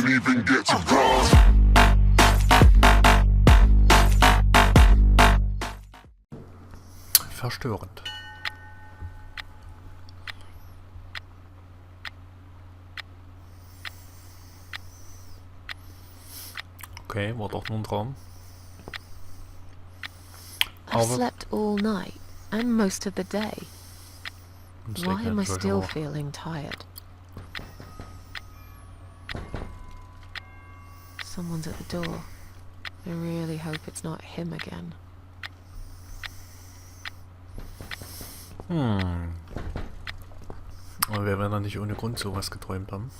don't even get to cross. Verstörend. Okay, war doch nur ein Traum. I've slept all night and most of the day. Why am I still feeling tired? Someone's at the door. I really hope it's not him again. Aber wir werden ja nicht ohne Grund sowas geträumt haben.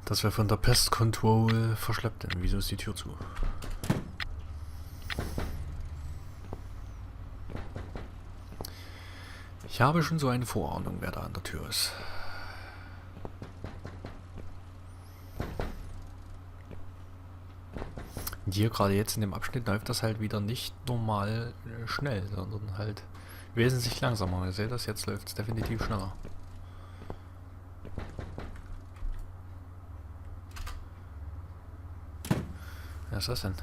Dass wir von der Pest Control verschleppt werden. Wieso ist die Tür zu? Ich habe schon so eine Vorahnung, wer da an der Tür ist. Und hier gerade jetzt in dem Abschnitt läuft das halt wieder nicht normal schnell, sondern halt wesentlich langsamer. Ihr seht das, jetzt läuft es definitiv schneller. Was ist das denn?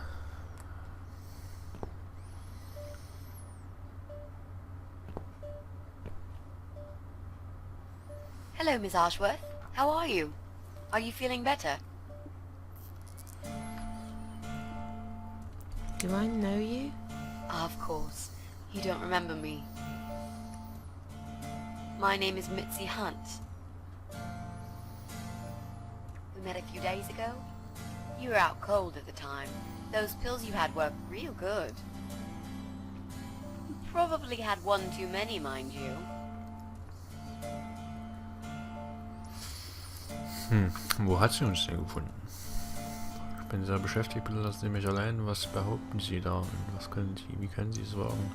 Hello, Miss Ashworth. How are you? Are you feeling better? Do I know you? Of course. You don't remember me. My name is Mitzi Hunt. We met a few days ago. You were out cold at the time. Those pills you had were real good. You probably had one too many, mind you. Wo hat sie uns denn gefunden? Ich bin sehr beschäftigt, bitte lassen Sie mich allein. Was behaupten Sie da? Und was können Sie, wie können Sie es wagen?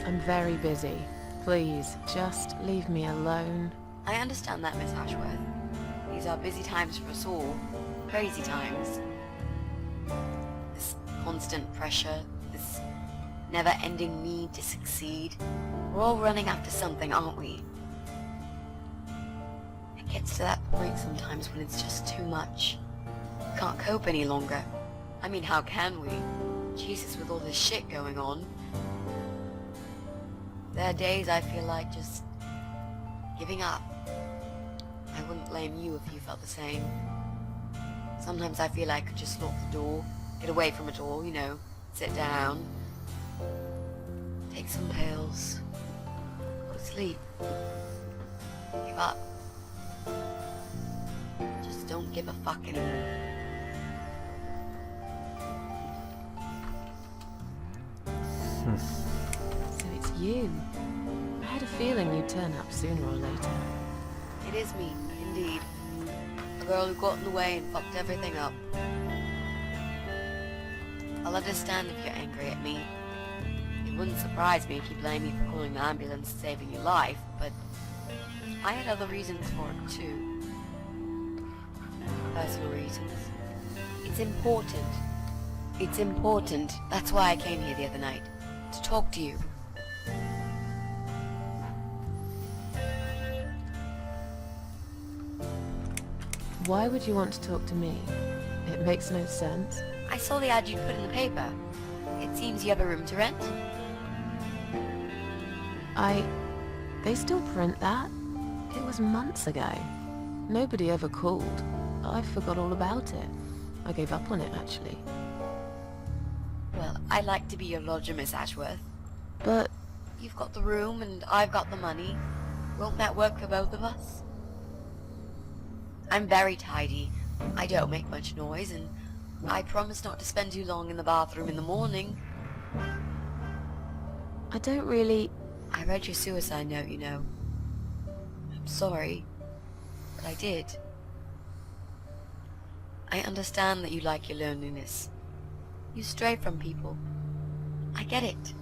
I'm very busy. Please, just leave me alone. I understand that, Miss Ashworth. These are busy times for us all. Crazy times. This constant pressure, this never-ending need to succeed. We're all running after something, aren't we? It gets to that point sometimes when it's just too much. We can't cope any longer. I mean, how can we? Jesus, with all this shit going on. There are days I feel like just giving up. I wouldn't blame you if you felt the same. Sometimes I feel like I could just lock the door, get away from it all, you know, sit down, take some pills, go to sleep, give up. Just don't give a fuck anymore. So it's you. I had a feeling you'd turn up sooner or later. It is me, indeed. A girl who got in the way and fucked everything up. I'll understand if you're angry at me. It wouldn't surprise me if you blame me for calling the ambulance and saving your life, but I had other reasons for it too. Personal reasons. It's important. It's important. That's why I came here the other night. To talk to you. Why would you want to talk to me? It makes no sense. I saw the ad you put in the paper. It seems you have a room to rent. They still print that? It was months ago. Nobody ever called. I forgot all about it. I gave up on it, actually. Well, I'd like to be your lodger, Miss Ashworth. But You've got the room and I've got the money. Won't that work for both of us? I'm very tidy. I don't make much noise, and I promise not to spend too long in the bathroom in the morning. I don't really... I read your suicide note, you know. I'm sorry, but I did. I understand that you like your loneliness. You stray from people. I get it.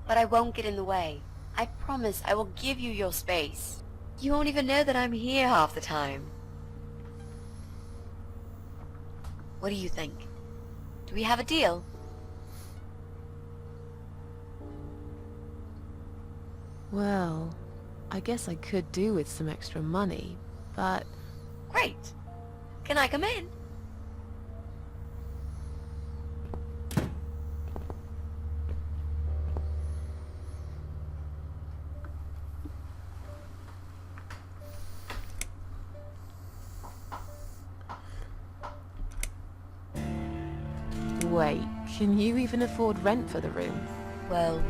But I won't get in the way. I promise I will give you your space. You won't even know that I'm here half the time. What do you think? Do we have a deal? Well, I guess I could do with some extra money, but... Great. Can I come in? Wait, can you even afford rent for the room? Well...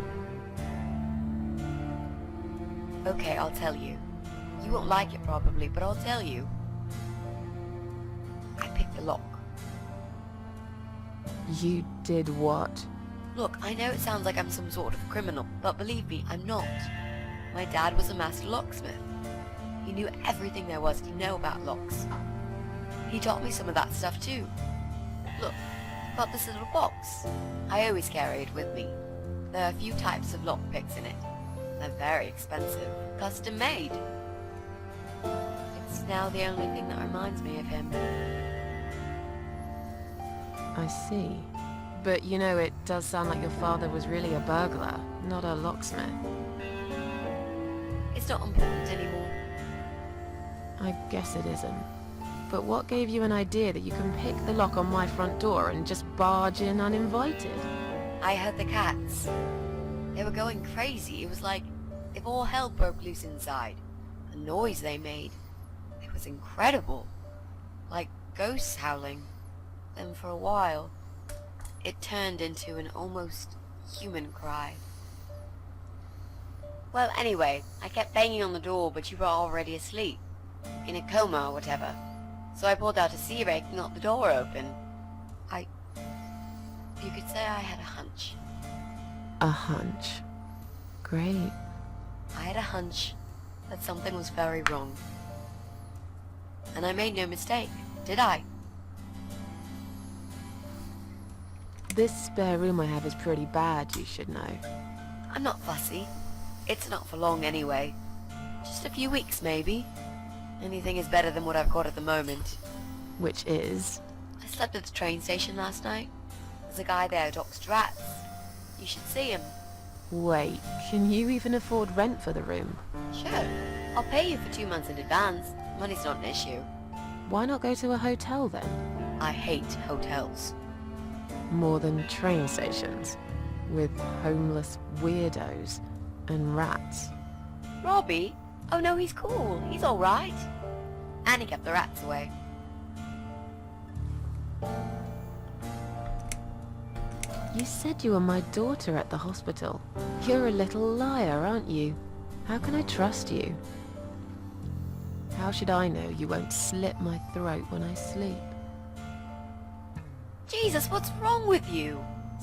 Okay, I'll tell you. You won't like it probably, but I'll tell you. I picked the lock. You did what? Look, I know it sounds like I'm some sort of criminal, but believe me, I'm not. My dad was a master locksmith. He knew everything there was to know about locks. He taught me some of that stuff too. Look, I've got this little box. I always carry it with me. There are a few types of lockpicks in it. They're very expensive, custom made. It's now the only thing that reminds me of him. I see. But you know, it does sound like your father was really a burglar, not a locksmith. It's not important anymore. I guess it isn't. But what gave you an idea that you can pick the lock on my front door and just barge in uninvited? I heard the cats. They were going crazy. It was like if all hell broke loose inside. The noise they made. It was incredible. Like ghosts howling. Then for a while, it turned into an almost human cry. Well, anyway, I kept banging on the door, but you were already asleep. In a coma or whatever. So I pulled out a sea rake and got the door open. You could say I had a hunch. A hunch. Great. I had a hunch that something was very wrong. And I made no mistake, did I? This spare room I have is pretty bad, you should know. I'm not fussy. It's not for long anyway. Just a few weeks, maybe. Anything is better than what I've got at the moment. Which is? I slept at the train station last night. There's a guy there who talks to rats. You should see him. Wait, can you even afford rent for the room? Sure. I'll pay you for 2 months in advance. Money's not an issue. Why not go to a hotel then? I hate hotels. More than train stations. With homeless weirdos and rats. Robbie? Oh no, he's cool. He's alright. And he kept the rats away. You said you were my daughter at the hospital. You're a little liar, aren't you? How can I trust you? How should I know you won't slit my throat when I sleep? Jesus, what's wrong with you?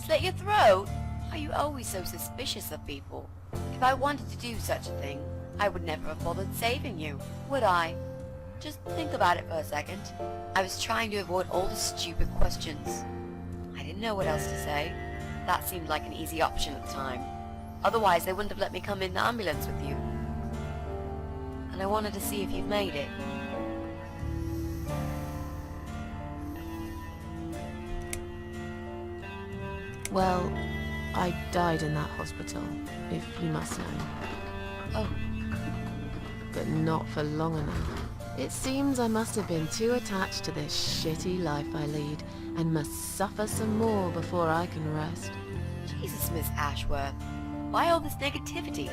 Slit your throat? Are you always so suspicious of people? If I wanted to do such a thing, I would never have bothered saving you, would I? Just think about it for a second. I was trying to avoid all the stupid questions. I didn't know what else to say. That seemed like an easy option at the time. Otherwise, they wouldn't have let me come in the ambulance with you. And I wanted to see if you've made it. Well, I died in that hospital, if you must know. Oh, But not for long enough. It seems I must have been too attached to this shitty life I lead, and must suffer some more before I can rest. Jesus, Miss Ashworth. Why all this negativity?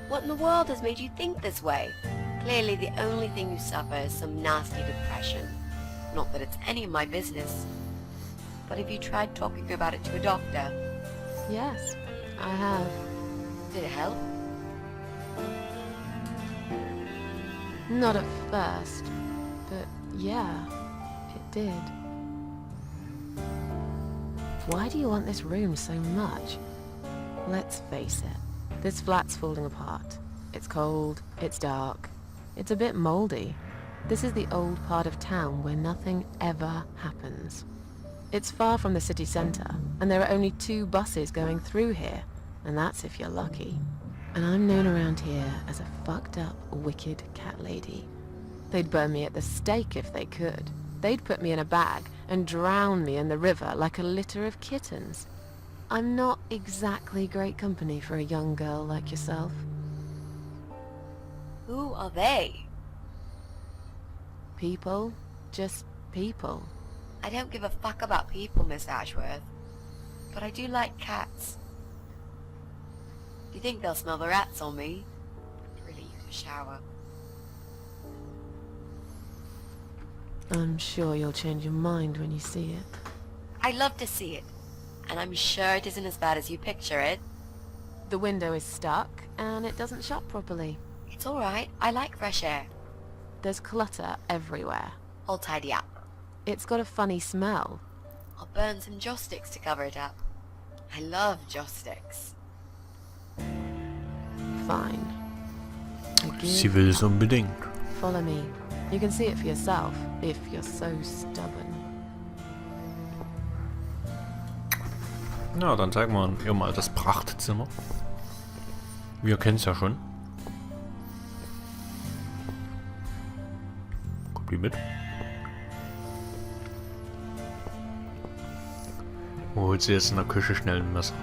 What in the world has made you think this way? Clearly the only thing you suffer is some nasty depression. Not that it's any of my business. But have you tried talking about it to a doctor? Yes, I have. Did it help? Not at first, but yeah, it did. Why do you want this room so much? Let's face it, this flat's falling apart. It's cold, it's dark, it's a bit moldy. This is the old part of town where nothing ever happens. It's far from the city centre, and there are only 2 buses going through here, and that's if you're lucky. And I'm known around here as a fucked up, wicked cat lady. They'd burn me at the stake if they could. They'd put me in a bag and drown me in the river like a litter of kittens. I'm not exactly great company for a young girl like yourself. Who are they? People. Just people. I don't give a fuck about people, Miss Ashworth. But I do like cats. Do you think they'll smell the rats on me? Could really use a shower. I'm sure you'll change your mind when you see it. I'd love to see it. And I'm sure it isn't as bad as you picture it. The window is stuck, and it doesn't shut properly. It's alright. I like fresh air. There's clutter everywhere. I'll tidy up. It's got a funny smell. I'll burn some joss sticks to cover it up. I love joss sticks. Fine. I give Sie will es unbedingt. Follow me. You can see it for yourself, if you're so stubborn. Na, dann zeigen wir ihr mal das Prachtzimmer. Wir kennen es ja schon. Kommt die mit? Wo holt sie jetzt in der Küche schnell ein Messer?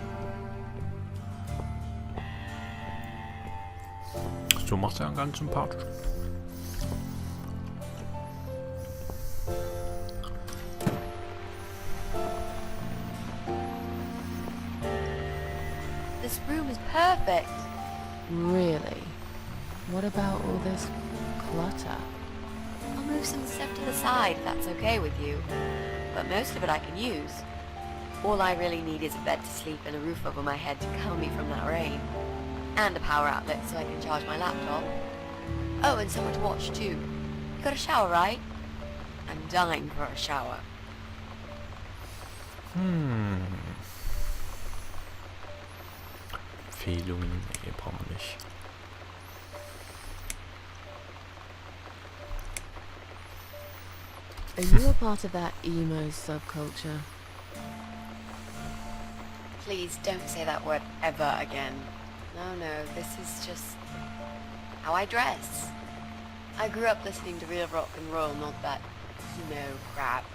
So macht er ganz sympathisch. This room is perfect. Really? What about all this clutter? I'll move some stuff to the side if that's okay with you. But most of it I can use. All I really need is a bed to sleep and a roof over my head to cover me from that rain. And a power outlet so I can charge my laptop. Oh, and someone to watch too. You got a shower, right? I'm dying for a shower. Empfehlungen, nee, brauchen wir nicht. Are you a part of that emo subculture? Please don't say that word ever again. No, this is just how I dress. I grew up listening to real rock and roll, not that, crap.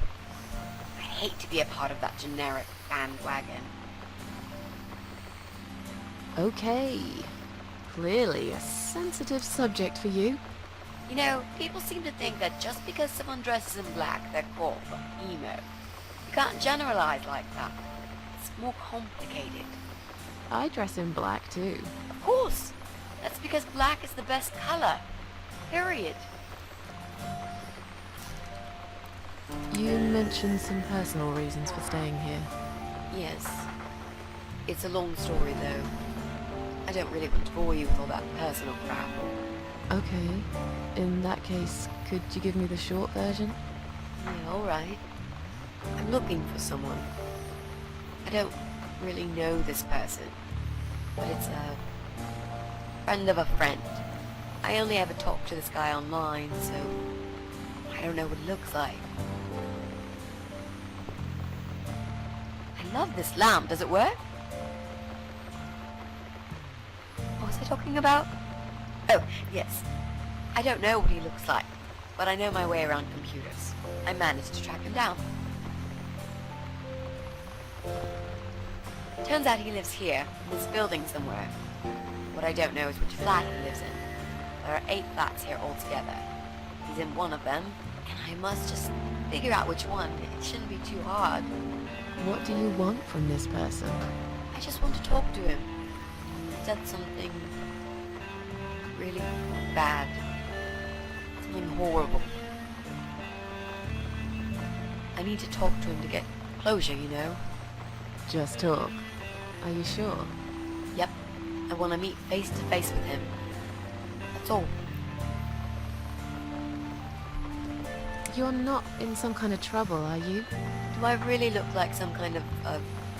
I hate to be a part of that generic bandwagon. Okay. Clearly a sensitive subject for you. You know, people seem to think that just because someone dresses in black, they're called emo. You can't generalize like that. It's more complicated. I dress in black too. Of course! That's because black is the best color. Period. You mentioned some personal reasons for staying here. Yes. It's a long story, though. I don't really want to bore you with all that personal crap. Okay. In that case, could you give me the short version? Yeah, alright. I'm looking for someone. I don't really know this person, but it's a friend of a friend. I only ever talk to this guy online, so I don't know what he looks like. I love this lamp. Does it work? What was I talking about? Oh, yes. I don't know what he looks like, but I know my way around computers. I managed to track him down. Turns out he lives here, in this building somewhere. What I don't know is which flat he lives in. There are 8 flats here altogether. He's in one of them, and I must just figure out which one. It shouldn't be too hard. What do you want from this person? I just want to talk to him. He said something really bad. Something horrible. I need to talk to him to get closure, you know? Just talk. Are you sure? Yep. I want to meet face to face with him. That's all. You're not in some kind of trouble, are you? Do I really look like some kind of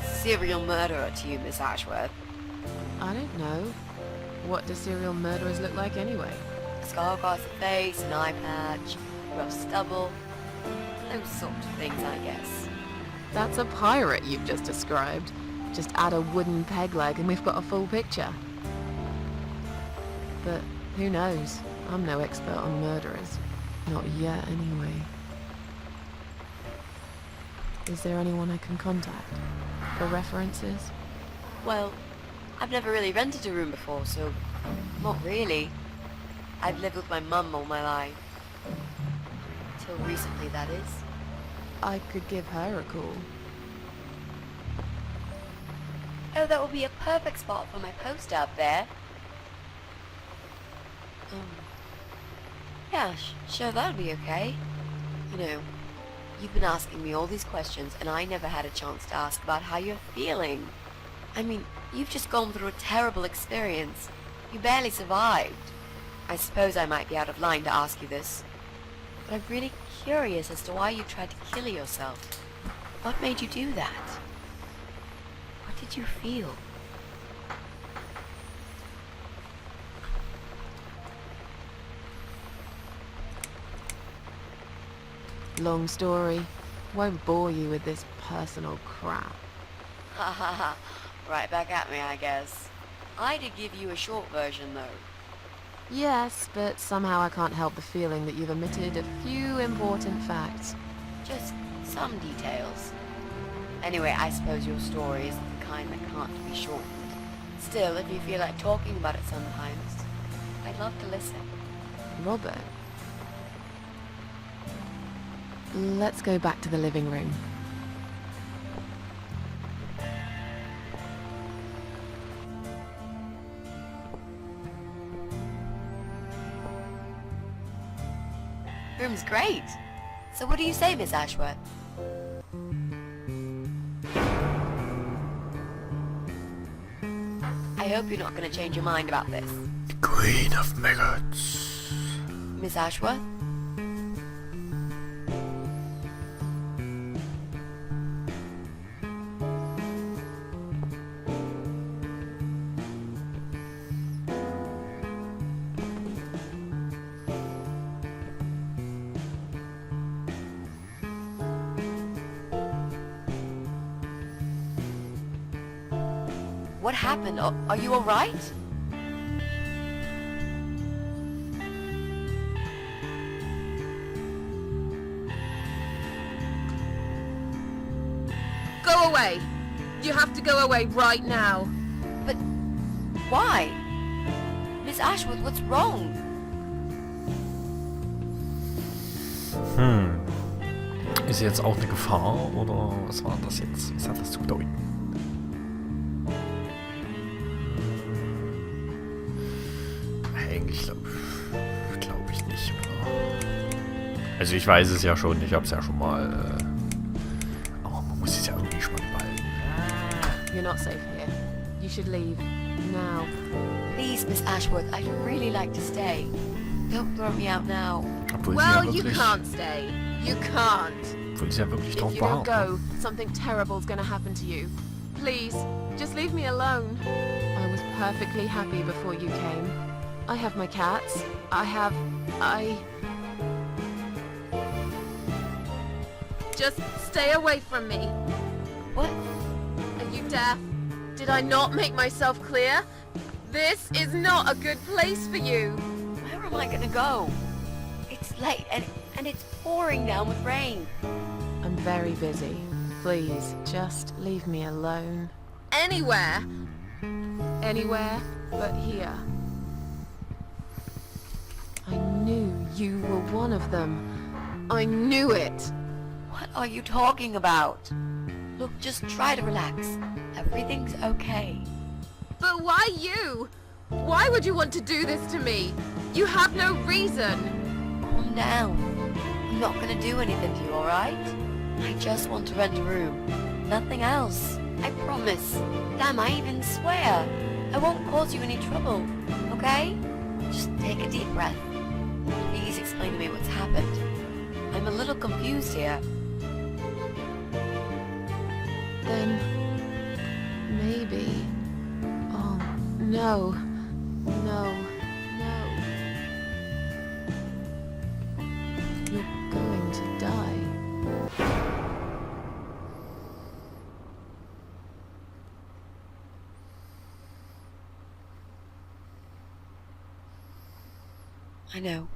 serial murderer to you, Miss Ashworth? I don't know. What do serial murderers look like anyway? A scar across the face, an eye patch, rough stubble. Those sorts of things, I guess. That's a pirate you've just described. Just add a wooden peg leg and we've got a full picture. But who knows? I'm no expert on murderers. Not yet, anyway. Is there anyone I can contact? For references? Well, I've never really rented a room before, so not really. I've lived with my mum all my life. Till recently, that is. I could give her a call. Oh, that would be a perfect spot for my poster up there. Yeah, sure, that'll be okay. You know, you've been asking me all these questions, and I never had a chance to ask about how you're feeling. I mean, you've just gone through a terrible experience. You barely survived. I suppose I might be out of line to ask you this, but I'm really curious as to why you tried to kill yourself. What made you do that? What did you feel? Long story. Won't bore you with this personal crap. Ha ha ha. Right back at me, I guess. I did give you a short version, though. Yes, but somehow I can't help the feeling that you've omitted a few important facts. Just some details. Anyway, I suppose your story is the kind that can't be shortened. Still, if you feel like talking about it sometimes, I'd love to listen. Robert. Let's go back to the living room. Room's great. So what do you say, Miss Ashworth? I hope you're not going to change your mind about this. Queen of maggots. Miss Ashworth? What happened? Are you all right? Go away! You have to go away right now. But why? Miss Ashworth, what's wrong? Ist sie jetzt auch eine Gefahr oder was war das jetzt? Was hat das zu bedeuten? Eigentlich glaube ich nicht, oder? Also ich weiß es ja schon, ich habe es ja schon mal. Aber man muss es ja irgendwie spannend behalten. You're not safe here. You should leave. Now. Please, Miss Ashworth, I'd really like to stay. Don't throw me out now. Obwohl Well, sie ja you wirklich, can't stay. You can't. obwohl sie ja wirklich If drauf you don't beharrt. go, something terrible's gonna happen to you. Please, just leave me alone. I was perfectly happy before you came. I have my cats. Just stay away from me. What? Are you deaf? Did I not make myself clear? This is not a good place for you. Where am I gonna go? It's late and it's pouring down with rain. I'm very busy. Please, just leave me alone. Anywhere. Anywhere but here. I knew you were one of them. I knew it. What are you talking about? Look, just try to relax. Everything's okay. But why you? Why would you want to do this to me? You have no reason. Calm down. I'm not gonna do anything to you, alright? I just want to rent a room. Nothing else. I promise. Damn, I even swear. I won't cause you any trouble, okay? Just take a deep breath. Please explain to me what's happened. I'm a little confused here. Then maybe. Oh, no. No. No. You're going to die. I know.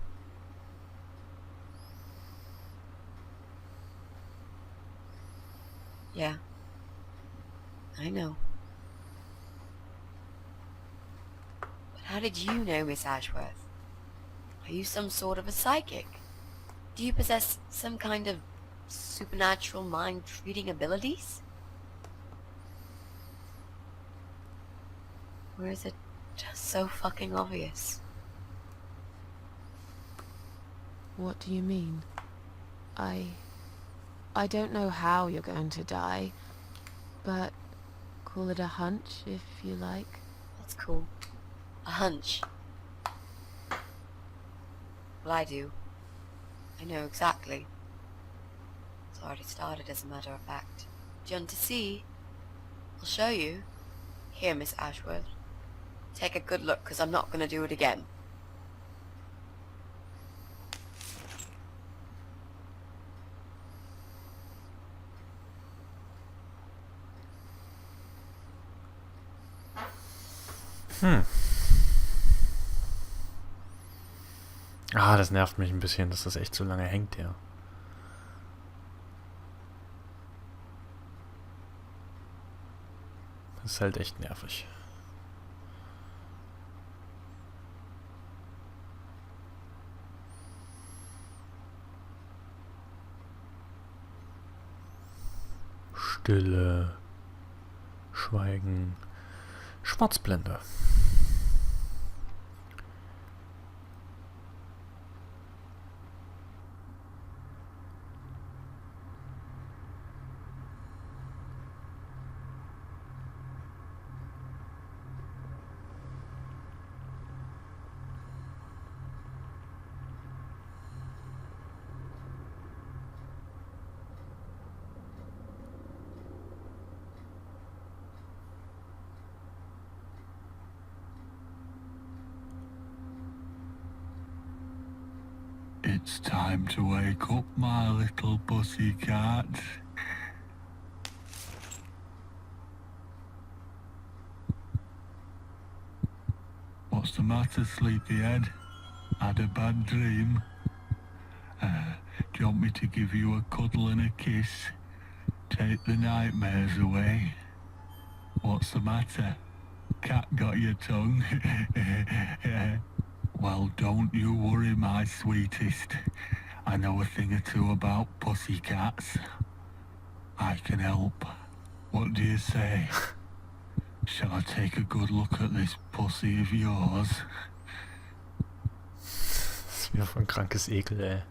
Yeah. I know. But how did you know, Miss Ashworth? Are you some sort of a psychic? Do you possess some kind of supernatural mind-reading abilities? Or is it just so fucking obvious? What do you mean? I don't know how you're going to die, but call it a hunch if you like. That's cool. A hunch. Well, I do. I know exactly. It's already started, as a matter of fact. Do you want to see? I'll show you. Here, Miss Ashworth. Take a good look, because I'm not going to do it again. Ah, das nervt mich ein bisschen, dass das echt so lange hängt, ja. Das ist halt echt nervig. Stille, Schweigen, Schwarzblende. It's time to wake up, my little pussycat. What's the matter, sleepyhead? Had a bad dream? Do you want me to give you a cuddle and a kiss? Take the nightmares away? What's the matter? Cat got your tongue? Well, don't you worry, my sweetest. I know a thing or two about pussycats. I can help. What do you say? Shall I take a good look at this pussy of yours? Das ist wieder voll ein krankes Ekel, ey.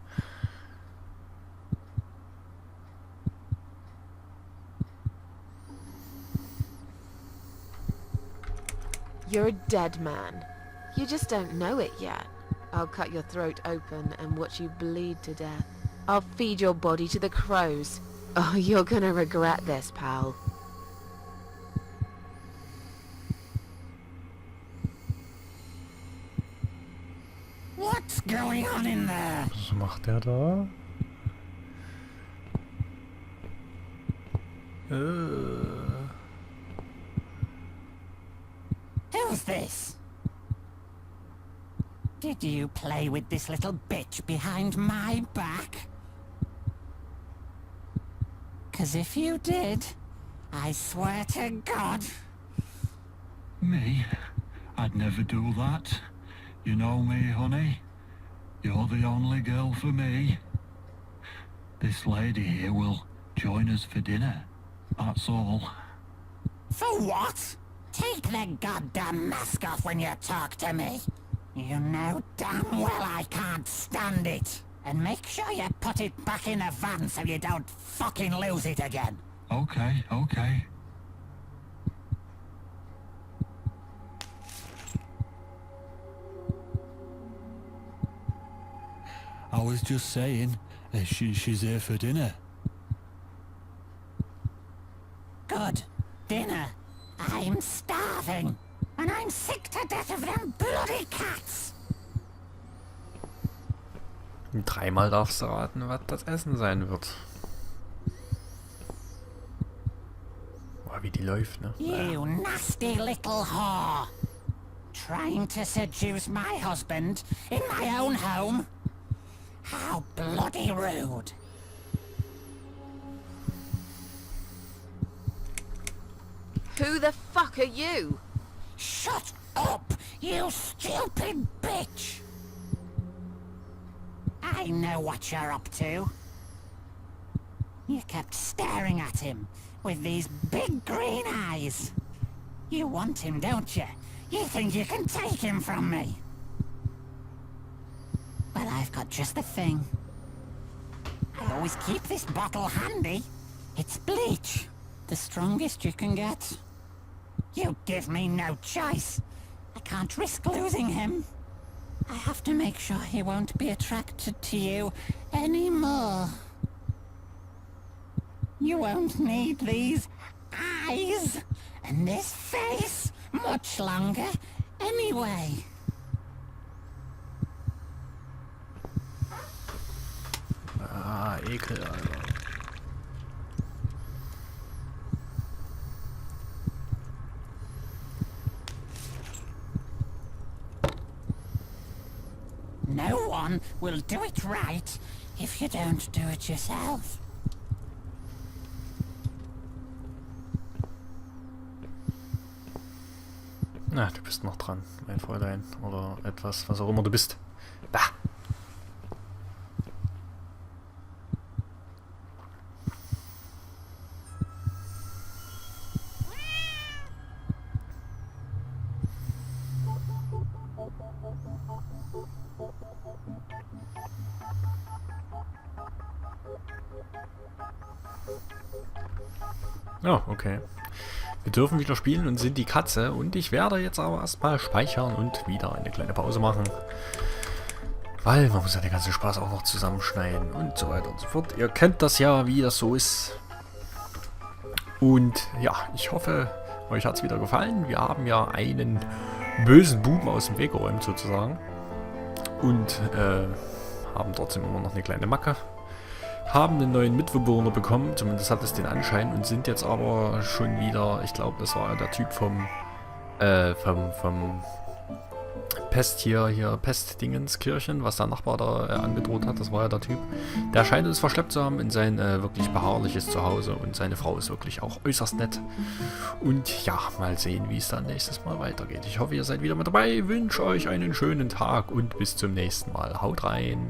You're a dead man. You just don't know it yet. I'll cut your throat open and watch you bleed to death. I'll feed your body to the crows. Oh, you're gonna regret this, pal. What's going on in there? Was macht der da? Who's this? Did you play with this little bitch behind my back? 'Cause if you did, I swear to God... Me? I'd never do that. You know me, honey. You're the only girl for me. This lady here will join us for dinner. That's all. For what? Take the goddamn mask off when you talk to me. You know damn well I can't stand it. And make sure you put it back in the van so you don't fucking lose it again. Okay, okay. I was just saying, she's here for dinner. Good. Dinner. I'm starving. And I'm sick to death of them bloody cats. Dreimal darfst du raten, was das Essen sein wird. Boah, wie die läuft, ne? You nasty little whore. Trying to seduce my husband in my own home? How bloody rude. Who the fuck are you? Shut up, you stupid bitch! I know what you're up to. You kept staring at him with these big green eyes. You want him, don't you? You think you can take him from me? Well, I've got just the thing. I always keep this bottle handy. It's bleach, the strongest you can get. You give me no choice. I can't risk losing him. I have to make sure he won't be attracted to you anymore. You won't need these eyes and this face much longer anyway. Ah, Ekel, Alter. No one will do it right if you don't do it yourself. Na, du bist noch dran, mein Fräulein. Oder etwas, was auch immer du bist. Bah! Oh, okay. Wir dürfen wieder spielen und sind die Katze. Und ich werde jetzt aber erstmal speichern und wieder eine kleine Pause machen. Weil man muss ja den ganzen Spaß auch noch zusammenschneiden und so weiter und so fort. Ihr kennt das ja, wie das so ist. Und ja, ich hoffe, euch hat es wieder gefallen. Wir haben ja einen bösen Buben aus dem Weg geräumt sozusagen. Und haben trotzdem immer noch eine kleine Macke. Haben einen neuen Mitbewohner bekommen, zumindest hat es den Anschein, und sind jetzt aber schon wieder, ich glaube, das war der Typ vom Pest hier Pestdingenskirchen, was der Nachbar da angedroht hat, das war ja der Typ. Der scheint es verschleppt zu haben in sein wirklich beharrliches Zuhause, und seine Frau ist wirklich auch äußerst nett. Und ja, mal sehen, wie es dann nächstes Mal weitergeht. Ich hoffe, ihr seid wieder mit dabei, wünsche euch einen schönen Tag und bis zum nächsten Mal. Haut rein!